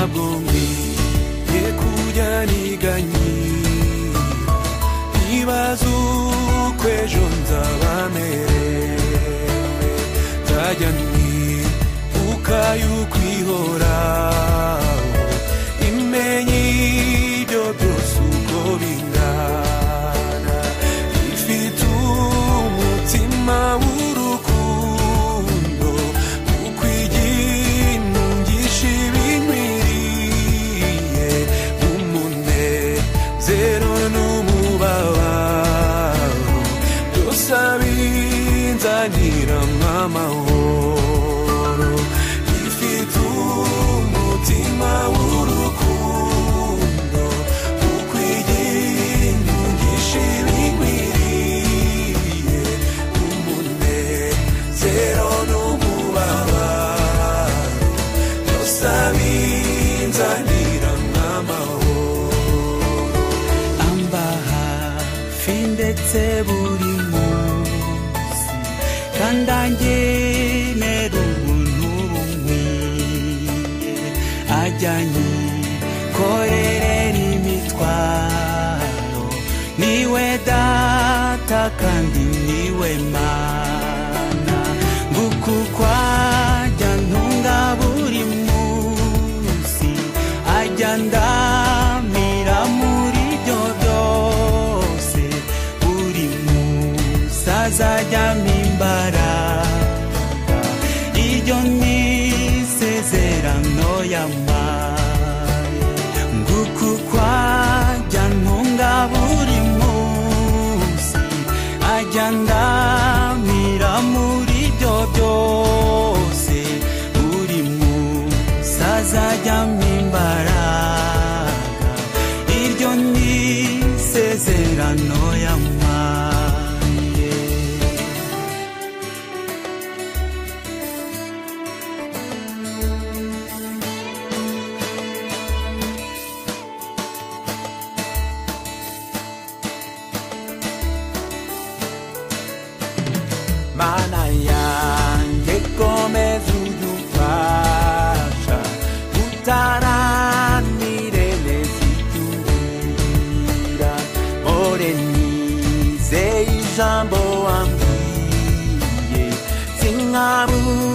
ntabwo nkwiye kujya niganyira nibaza uko ejo nzaba merewe nzajya nibuka yuko ihoraho imenya ibyo byose uko bingana ifite umutima w'urukundo kuko iginungisha ibinkwiriye umunezero n'umubabaro byose abinzaniramwo amahoro ifite umutima w'urukundo kuko iginungisha ibinkwiriye umunezero n'umubabaro byose abinzaniramwo amahoro amba hafi ndetse buri munsi kandi angenera ubuntu bunkwiye ajyanye korerera imitwaro niwe data kandi niwe mana nguku kwajya ntunga buri munsi ajya ndamira muri byo byose buri munsi azajyamo imbaraga iryo ni isezerano yampaye nguku kwajya ntunga buri munsi ajya ndamira muri byo byose buri munsi azajyamo imbaraga iryo ni isezerano yampaye mana yanjye komeza udufasha utaranire neza ibyo umbwira ore nizeye ijambo wambwiye sinkabura